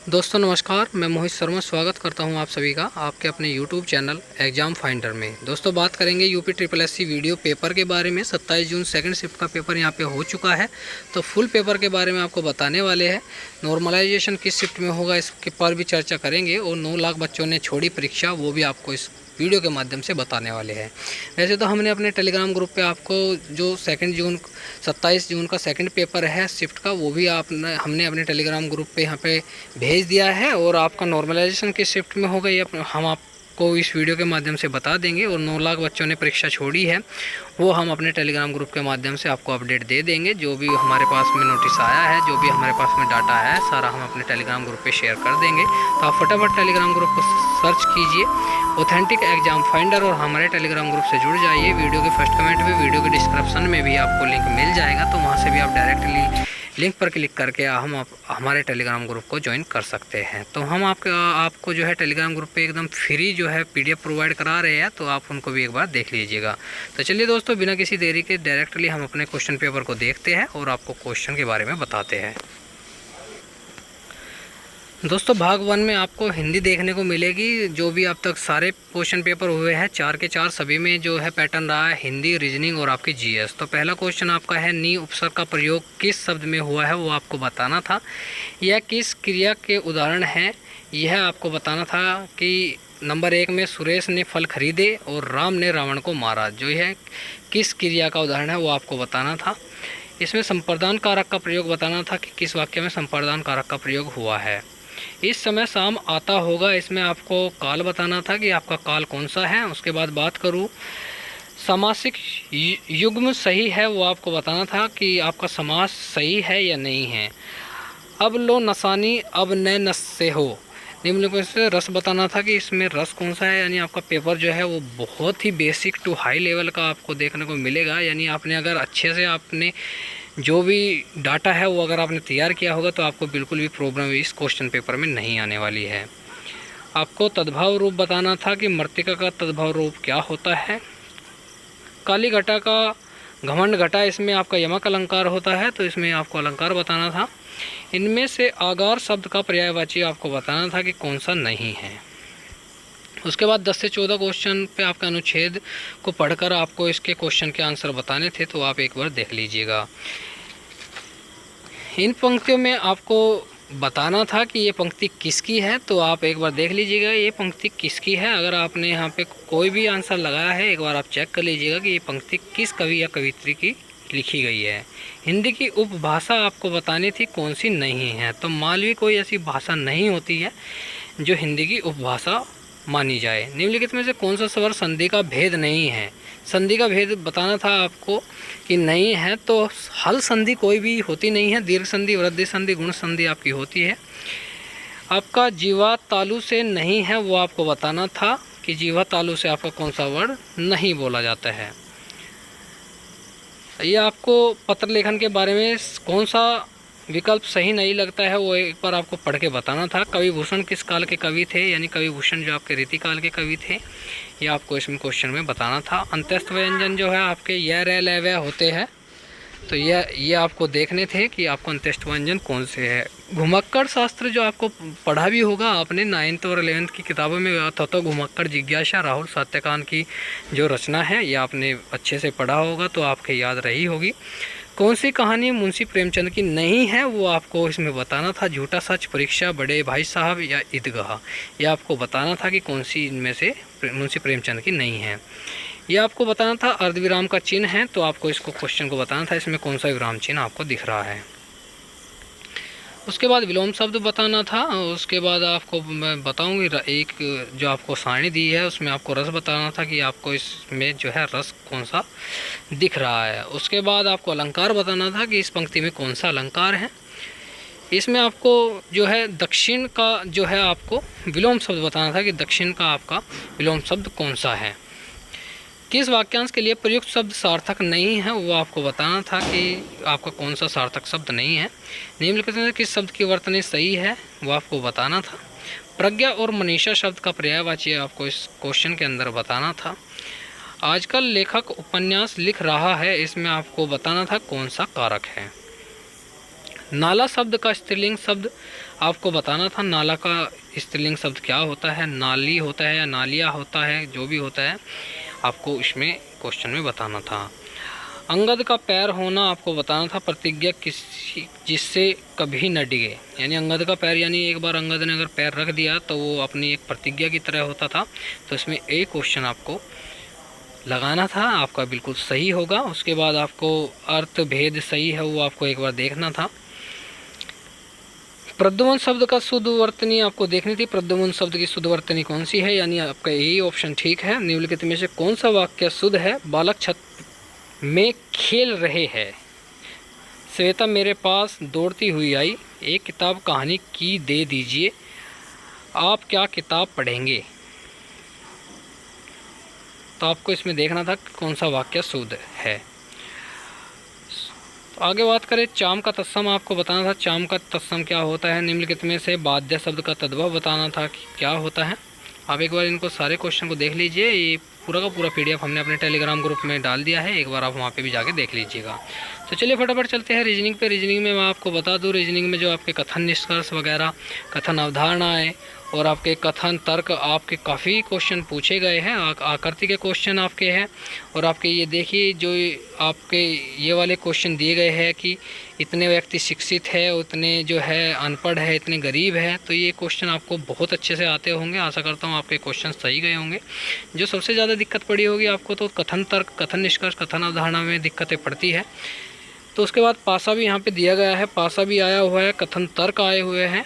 दोस्तों नमस्कार, मैं मोहित शर्मा स्वागत करता हूं आप सभी का आपके अपने यूट्यूब चैनल एग्ज़ाम फाइंडर में। दोस्तों बात करेंगे UP triple SC video paper के बारे में। 27 जून सेकंड शिफ्ट का पेपर यहां पे हो चुका है, तो फुल पेपर के बारे में आपको बताने वाले हैं। नॉर्मलाइजेशन किस शिफ्ट में होगा इसके पर भी चर्चा करेंगे, और 9 लाख बच्चों ने छोड़ी परीक्षा, वो भी आपको इस वीडियो के माध्यम से बताने वाले हैं। वैसे तो हमने अपने टेलीग्राम ग्रुप पे आपको जो 27 जून का सेकंड पेपर है शिफ्ट का, वो भी हमने अपने टेलीग्राम ग्रुप पे यहाँ पे भेज दिया है। और आपका नॉर्मलाइजेशन किस शिफ्ट में होगा ये हम आपको इस वीडियो के माध्यम से बता देंगे। और 9 लाख बच्चों ने परीक्षा छोड़ी है, वो हम अपने टेलीग्राम ग्रुप के माध्यम से आपको अपडेट दे देंगे। जो भी हमारे पास में नोटिस आया है, जो भी हमारे पास में डाटा है, सारा हम अपने टेलीग्राम ग्रुप पे शेयर कर देंगे। तो आप फटाफट टेलीग्राम ग्रुप को सर्च कीजिए ऑथेंटिक एग्जाम फाइंडर, और हमारे टेलीग्राम ग्रुप से जुड़ जाइए। वीडियो के फर्स्ट कमेंट में, वीडियो के डिस्क्रिप्शन में भी आपको लिंक मिल जाएगा, तो वहाँ से भी आप डायरेक्टली लिंक पर क्लिक करके हमारे टेलीग्राम ग्रुप को ज्वाइन कर सकते हैं। तो हम आपको जो है टेलीग्राम ग्रुप पे एकदम फ्री जो है PDF प्रोवाइड करा रहे हैं, तो आप उनको भी एक बार देख लीजिएगा। तो चलिए दोस्तों, बिना किसी देरी के डायरेक्टली हम अपने क्वेश्चन पेपर को देखते हैं और आपको क्वेश्चन के बारे में बताते हैं। दोस्तों भाग 1 में आपको हिंदी देखने को मिलेगी। जो भी अब तक सारे क्वेश्चन पेपर हुए हैं 4 के 4, सभी में जो है पैटर्न रहा है हिंदी, रीजनिंग और आपकी GS। तो पहला क्वेश्चन आपका है, नी उपसर्ग का प्रयोग किस शब्द में हुआ है, वो आपको बताना था। यह किस क्रिया के उदाहरण हैं, यह आपको बताना था। कि नंबर 1 में सुरेश ने फल खरीदे और राम ने रावण को मारा, जो यह किस क्रिया का उदाहरण है वो आपको बताना था। इसमें संप्रदान कारक का प्रयोग बताना था कि किस वाक्य में संप्रदान कारक का प्रयोग हुआ है। इस समय शाम आता होगा, इसमें आपको काल बताना था कि आपका काल कौन सा है। उसके बाद बात करूँ समासिक युग्म सही है, वो आपको बताना था कि आपका समास सही है या नहीं है। अब लो नसानी अब नए नस से हो, निम्नलिखित से रस बताना था कि इसमें रस कौन सा है। यानी आपका पेपर जो है वो बहुत ही बेसिक टू हाई लेवल का आपको देखने को मिलेगा। यानी आपने अगर अच्छे से आपने जो भी डाटा है वो अगर आपने तैयार किया होगा, तो आपको बिल्कुल भी प्रॉब्लम इस क्वेश्चन पेपर में नहीं आने वाली है। आपको तद्भाव रूप बताना था कि मृत्तिका का तद्भाव रूप क्या होता है। काली घटा का घमंड घटा, इसमें आपका यमक अलंकार होता है, तो इसमें आपको अलंकार बताना था। इनमें से आगार शब्द का पर्यायवाची आपको बताना था कि कौन सा नहीं है। उसके बाद 10 से 14 क्वेश्चन पे आपका अनुच्छेद को पढ़कर आपको इसके क्वेश्चन के आंसर बताने थे, तो आप एक बार देख लीजिएगा। इन पंक्तियों में आपको बताना था कि ये पंक्ति किसकी है, तो आप एक बार देख लीजिएगा ये पंक्ति किसकी है। अगर आपने यहाँ पे कोई भी आंसर लगाया है, एक बार आप चेक कर लीजिएगा कि ये पंक्ति किस कवि या कवित्री की लिखी गई है। हिंदी की उपभाषा आपको बतानी थी कौन सी नहीं है, तो मालवी कोई ऐसी भाषा नहीं होती है जो हिंदी की उपभाषा मानी जाए। निम्नलिखित में से कौन सा स्वर संधि का भेद नहीं है, संधि का भेद बताना था आपको कि नहीं है। तो हल संधि कोई भी होती नहीं है, दीर्घ संधि, वृद्धि संधि, गुण संधि आपकी होती है। आपका जीवा तालु से नहीं है, वो आपको बताना था कि जीवा तालु से आपका कौन सा वर्ड नहीं बोला जाता है। ये आपको पत्र लेखन के बारे में कौन सा विकल्प सही नहीं लगता है, वो एक बार आपको पढ़ के बताना था। कवि भूषण किस काल के कवि थे, यानी कवि भूषण जो आपके रीति काल के कवि थे, ये आपको इसमें क्वेश्चन में बताना था। अंत्यस्थ व्यंजन जो है आपके यह रह लय वह होते हैं, तो ये आपको देखने थे कि आपको अंत्यस्थ व्यंजन कौन से है। घुमक्कड़ शास्त्र जो आपको पढ़ा भी होगा आपने 9th और 11th की किताबों में, तो घुमक्कड़ जिज्ञासा राहुल सत्यकांत की जो रचना है, ये आपने अच्छे से पढ़ा होगा, तो आपके याद रही होगी। कौन सी कहानी मुंशी प्रेमचंद की नहीं है, वो आपको इसमें बताना था। झूठा सच, परीक्षा, बड़े भाई साहब या ईदगाह, ये आपको बताना था कि कौन सी इनमें से मुंशी प्रेमचंद की नहीं है। ये आपको बताना था। अर्धविराम का चिन्ह है, तो आपको इसको क्वेश्चन को बताना था इसमें कौन सा विराम चिन्ह आपको दिख रहा है। उसके बाद विलोम शब्द बताना था। उसके बाद आपको मैं बताऊंगी एक जो आपको सारणी दी है, उसमें आपको रस बताना था कि आपको इसमें जो है रस कौन सा दिख रहा है। उसके बाद आपको अलंकार बताना था कि इस पंक्ति में कौन सा अलंकार है। इसमें आपको जो है दक्षिण का जो है आपको विलोम शब्द बताना था कि दक्षिण का आपका विलोम शब्द कौन सा है। किस वाक्यांश के लिए प्रयुक्त शब्द सार्थक नहीं है, वो आपको बताना था कि आपका कौन सा सार्थक शब्द नहीं है। निम्नलिखित में किस शब्द की वर्तनी सही है, वो आपको बताना था। प्रज्ञा और मनीषा शब्द का पर्यायवाची आपको इस क्वेश्चन के अंदर बताना था। आजकल लेखक उपन्यास लिख रहा है, इसमें आपको बताना था कौन सा कारक है। नाला शब्द का स्त्रीलिंग शब्द आपको बताना था। नाला का स्त्रीलिंग शब्द क्या होता है, नाली होता है या नालिया होता है, जो भी होता है आपको इसमें क्वेश्चन में बताना था। अंगद का पैर होना आपको बताना था। प्रतिज्ञा किसी जिससे कभी न डिगे, यानी अंगद का पैर, यानी एक बार अंगद ने अगर पैर रख दिया तो वो अपनी एक प्रतिज्ञा की तरह होता था। तो इसमें एक क्वेश्चन आपको लगाना था, आपका बिल्कुल सही होगा। उसके बाद आपको अर्थ भेद सही है वो आपको एक बार देखना था। प्रद्युमन शब्द का शुद्ध वर्तनी आपको देखनी थी। प्रद्युमन शब्द की शुद्ध वर्तनी कौन सी है, यानी आपका यही ऑप्शन ठीक है। निम्नलिखित में से कौन सा वाक्य शुद्ध है। बालक छत में खेल रहे हैं, श्वेता मेरे पास दौड़ती हुई आई, एक किताब कहानी की दे दीजिए, आप क्या किताब पढ़ेंगे। तो आपको इसमें देखना था कौन सा वाक्य शुद्ध है। तो आगे बात करें, चाम का तत्सम आपको बताना था। चाम का तत्सम क्या होता है। निम्नलिखित में से बाध्य शब्द का तद्भव बताना था कि क्या होता है। आप एक बार इनको सारे क्वेश्चन को देख लीजिए। ये पूरा का पूरा पीडीएफ हमने अपने टेलीग्राम ग्रुप में डाल दिया है, एक बार आप वहाँ पे भी जाके देख लीजिएगा। तो चलिए फटाफट चलते हैं रीजनिंग पे। रीजनिंग में मैं आपको बता दूँ, रीजनिंग में जो आपके कथन निष्कर्ष वगैरह, कथन अवधारणाएँ और आपके कथन तर्क, आपके काफ़ी क्वेश्चन पूछे गए हैं। आकृति के क्वेश्चन आपके हैं। और आपके ये देखिए जो आपके ये वाले क्वेश्चन दिए गए हैं कि इतने व्यक्ति शिक्षित है, उतने जो है अनपढ़ है, इतने गरीब है। तो ये क्वेश्चन आपको बहुत अच्छे से आते होंगे। आशा करता हूँ आपके क्वेश्चन सही गए होंगे। जो सबसे ज़्यादा दिक्कत पड़ी होगी आपको तो कथन तर्क, कथन निष्कर्ष, कथन अवधारणा में दिक्कतें पड़ती है। तो उसके बाद पासा भी यहाँ पे दिया गया है, पासा भी आया हुआ है, कथन तर्क आए हुए हैं।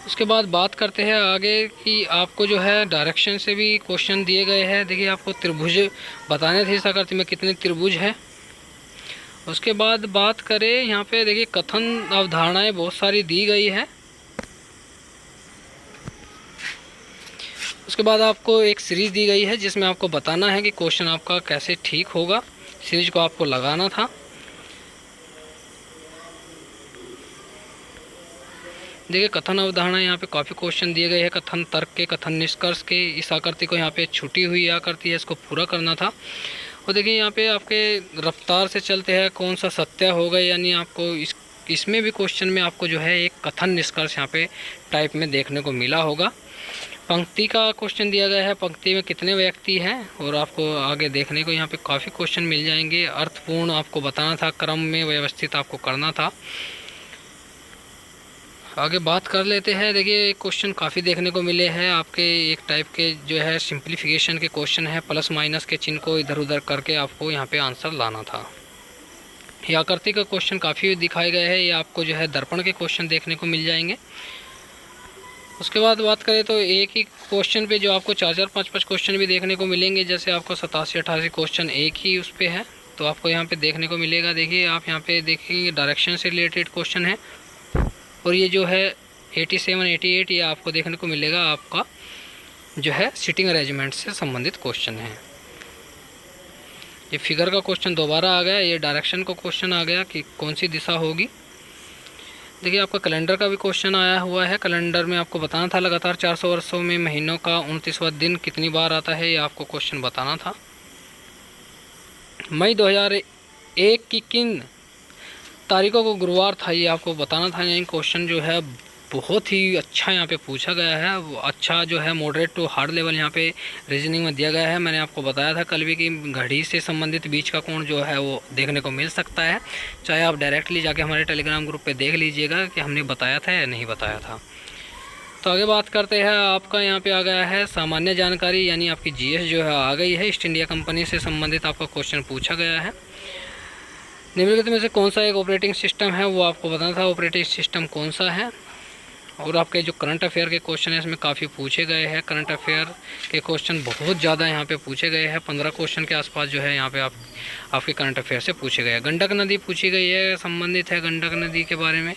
उसके बाद बात करते हैं आगे कि आपको जो है डायरेक्शन से भी क्वेश्चन दिए गए हैं। देखिए आपको त्रिभुज बताने थे इस आकृति में कितने त्रिभुज हैं। उसके बाद बात करें यहाँ पे देखिए कथन अवधारणाएं बहुत सारी दी गई है। उसके बाद आपको एक सीरीज दी गई है जिसमें आपको बताना है कि क्वेश्चन आपका कैसे ठीक होगा। सीरीज को आपको लगाना था। देखिए कथन अवधारणा यहाँ पे काफ़ी क्वेश्चन दिए गए हैं। कथन तर्क के, कथन निष्कर्ष के। इस आकृति को यहाँ पे छुटी हुई आकृति है, इसको पूरा करना था। और देखिए यहाँ पे आपके रफ्तार से चलते हैं, कौन सा सत्य होगा, यानी आपको इसमें भी क्वेश्चन में आपको जो है एक कथन निष्कर्ष यहाँ पे टाइप में देखने को मिला होगा। पंक्ति का क्वेश्चन दिया गया है, पंक्ति में कितने व्यक्ति हैं, और आपको आगे देखने को यहाँ पे काफ़ी क्वेश्चन मिल जाएंगे। अर्थपूर्ण आपको बताना था, क्रम में व्यवस्थित आपको करना था। आगे बात कर लेते हैं। देखिए क्वेश्चन काफ़ी देखने को मिले हैं आपके, एक टाइप के जो है सिंप्लीफिकेशन के क्वेश्चन है। प्लस माइनस के चिन्ह को इधर उधर करके आपको यहाँ पे आंसर लाना था। ये आकृति का क्वेश्चन काफ़ी दिखाए गए हैं। ये आपको जो है दर्पण के क्वेश्चन देखने को मिल जाएंगे। उसके बाद बात करें तो एक ही क्वेश्चन पे जो आपको 4-4, 5-5 क्वेश्चन भी देखने को मिलेंगे। जैसे आपको 87-88 क्वेश्चन एक ही उस पर है तो आपको यहाँ पे देखने को मिलेगा। देखिए आप यहाँ पे देखेंगे डायरेक्शन से रिलेटेड क्वेश्चन है। और ये जो है 87-88 ये आपको देखने को मिलेगा आपका जो है सिटिंग अरेंजमेंट से संबंधित क्वेश्चन है। ये फिगर का क्वेश्चन दोबारा आ गया। ये डायरेक्शन का क्वेश्चन आ गया कि कौन सी दिशा होगी। देखिए आपका कैलेंडर का भी क्वेश्चन आया हुआ है। कैलेंडर में आपको बताना था लगातार 400 वर्षों में महीनों का 29वां दिन कितनी बार आता है, ये आपको क्वेश्चन बताना था। मई 2001 की किन तारीखों को गुरुवार था, ये आपको बताना था। यही क्वेश्चन जो है बहुत ही अच्छा यहाँ पे पूछा गया है। वो अच्छा जो है मॉडरेट टू हार्ड लेवल यहाँ पे रीजनिंग में दिया गया है। मैंने आपको बताया था कल भी कि घड़ी से संबंधित बीच का कोण जो है वो देखने को मिल सकता है। चाहे आप डायरेक्टली जाके हमारे टेलीग्राम ग्रुप पे देख लीजिएगा कि हमने बताया था या नहीं बताया था। तो आगे बात करते हैं। आपका यहाँ पे आ गया है सामान्य जानकारी, यानी आपकी GS जो है आ गई है। ईस्ट इंडिया कंपनी से संबंधित आपका क्वेश्चन पूछा गया है। निम्नलिखित में से कौन सा एक ऑपरेटिंग सिस्टम है, वो आपको बताना था। ऑपरेटिंग सिस्टम कौन सा है। और आपके जो करंट अफेयर के क्वेश्चन है इसमें काफ़ी पूछे गए हैं। करंट अफेयर के क्वेश्चन बहुत ज़्यादा यहाँ पे पूछे गए हैं। 15 क्वेश्चन के आसपास जो है यहाँ पे आपके करंट अफेयर से पूछे गए हैं। गंडक नदी पूछी गई है, संबंधित है गंडक नदी के बारे में।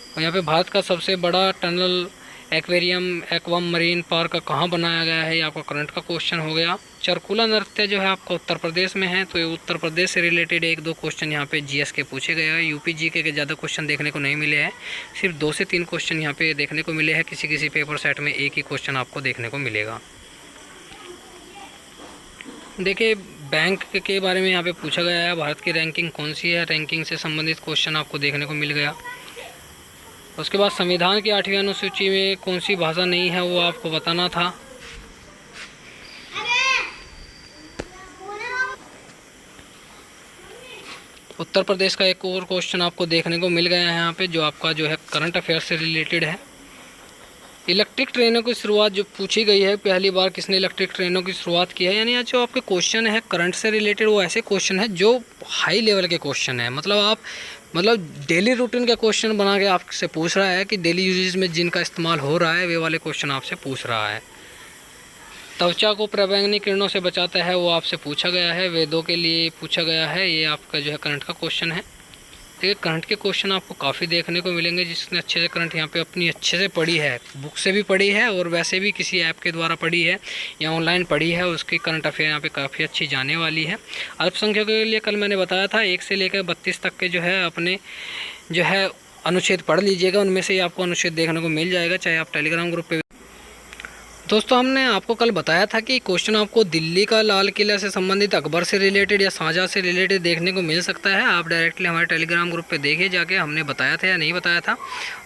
और यहाँ पे भारत का सबसे बड़ा टनल एक्वम मरीन पार्क कहाँ बनाया गया है, ये आपका करंट का क्वेश्चन हो गया। चरकुला नृत्य जो है आपका उत्तर प्रदेश में है, तो ये उत्तर प्रदेश से रिलेटेड 1-2 क्वेश्चन यहाँ पे GS के पूछे गए हैं। UP GK के ज़्यादा क्वेश्चन देखने को नहीं मिले हैं, सिर्फ 2 से 3 क्वेश्चन यहाँ पे देखने को मिले हैं। किसी पेपर सेट में एक ही क्वेश्चन आपको देखने को मिलेगा। देखिए बैंक के बारे में यहाँ पे पूछा गया है, भारत की रैंकिंग कौन सी है, रैंकिंग से संबंधित क्वेश्चन आपको देखने को मिल गया। उसके बाद संविधान की 8वीं अनुसूची में कौन सी भाषा नहीं है वो आपको बताना था। उत्तर प्रदेश का एक और क्वेश्चन आपको देखने को मिल गया है यहाँ पे, जो आपका जो है करंट अफेयर से रिलेटेड है। इलेक्ट्रिक ट्रेनों की शुरुआत जो पूछी गई है, पहली बार किसने इलेक्ट्रिक ट्रेनों की शुरुआत की है। यानी आज जो आपके क्वेश्चन है करंट से रिलेटेड, वो ऐसे क्वेश्चन है जो हाई लेवल के क्वेश्चन है। मतलब डेली रूटीन का क्वेश्चन बना के आपसे पूछ रहा है कि डेली यूजेज में जिनका इस्तेमाल हो रहा है वे वाले क्वेश्चन आपसे पूछ रहा है। त्वचा को प्रबंधनीय किरणों से बचाता है, वो आपसे पूछा गया है। वेदों के लिए पूछा गया है, ये आपका जो है करंट का क्वेश्चन है। देखिए करंट के क्वेश्चन आपको काफ़ी देखने को मिलेंगे। जिसने अच्छे से करंट यहाँ पे अपनी अच्छे से पढ़ी है, बुक से भी पढ़ी है और वैसे भी किसी ऐप के द्वारा पढ़ी है या ऑनलाइन पढ़ी है, उसकी करंट अफेयर यहाँ पे काफ़ी अच्छी जाने वाली है। अल्पसंख्यकों के लिए कल मैंने बताया था 1 से लेकर 32 तक के जो है अपने जो है अनुच्छेद पढ़ लीजिएगा, उनमें से ही आपको अनुच्छेद देखने को मिल जाएगा, चाहे आप टेलीग्राम ग्रुप पे। दोस्तों हमने आपको कल बताया था कि क्वेश्चन आपको दिल्ली का लाल किला से संबंधित, अकबर से रिलेटेड या शाहजहाँ से रिलेटेड देखने को मिल सकता है। आप डायरेक्टली हमारे टेलीग्राम ग्रुप पे देखिए जाके, हमने बताया था या नहीं बताया था,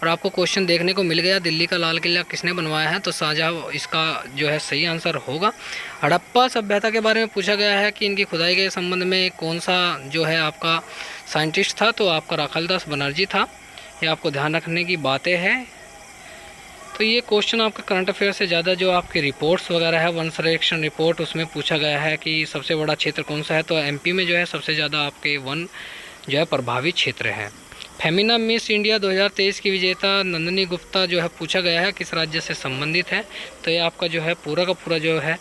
और आपको क्वेश्चन देखने को मिल गया। दिल्ली का लाल किला किसने बनवाया है, तो शाहजहाँ इसका जो है सही आंसर होगा। हड़प्पा सभ्यता के बारे में पूछा गया है कि इनकी खुदाई के संबंध में कौन सा जो है आपका साइंटिस्ट था, तो आपका राखालदास बनर्जी था। ये आपको ध्यान रखने की बातें हैं। तो ये क्वेश्चन आपका करंट अफेयर से ज़्यादा जो आपके रिपोर्ट्स वगैरह है, वन सर्वेक्षण रिपोर्ट, उसमें पूछा गया है कि सबसे बड़ा क्षेत्र कौन सा है, तो एमपी में जो है सबसे ज़्यादा आपके वन जो है प्रभावित क्षेत्र है। फेमिना मिस इंडिया 2023 की विजेता नंदिनी गुप्ता जो है पूछा गया है किस राज्य से संबंधित है। तो ये आपका जो है पूरा का पूरा जो है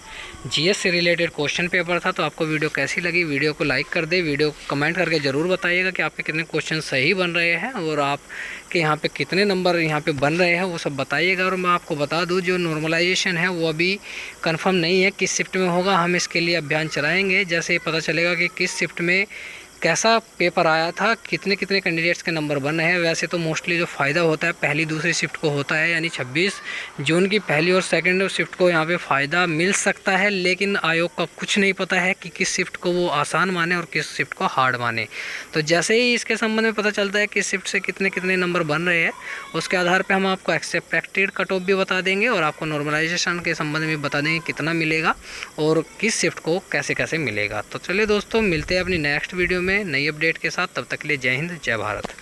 जीएस से रिलेटेड क्वेश्चन पेपर था। तो आपको वीडियो कैसी लगी, वीडियो को लाइक कर दे, वीडियो को कमेंट करके ज़रूर बताइएगा कि आपके कितने क्वेश्चन सही बन रहे हैं और आपके यहाँ पे कितने नंबर यहाँ पे बन रहे हैं, वो सब बताइएगा। और मैं आपको बता दूँ जो नॉर्मलाइजेशन है वो अभी कन्फर्म नहीं है किस शिफ्ट में होगा। हम इसके लिए अभियान चलाएँगे, जैसे ही पता चलेगा कि किस शिफ्ट में कैसा पेपर आया था, कितने कितने कैंडिडेट्स के नंबर बन रहे हैं। वैसे तो मोस्टली जो फ़ायदा होता है पहली दूसरी शिफ्ट को होता है, यानी 26 जून की पहली और सेकंड शिफ्ट को यहाँ पे फ़ायदा मिल सकता है। लेकिन आयोग का कुछ नहीं पता है कि किस शिफ्ट को वो आसान माने और किस शिफ्ट को हार्ड माने। तो जैसे ही इसके संबंध में पता चलता है किस शिफ्ट से कितने कितने नंबर बन रहे हैं, उसके आधार पर हम आपको एक्सपेक्टेड कट ऑफ भी बता देंगे और आपको नॉर्मलाइजेशन के संबंध में बता देंगे कितना मिलेगा और किस शिफ्ट को कैसे कैसे मिलेगा। तो चलिए दोस्तों, मिलते हैं अपनी नेक्स्ट वीडियो में नई अपडेट के साथ। तब तक के लिए जय हिंद, जय भारत।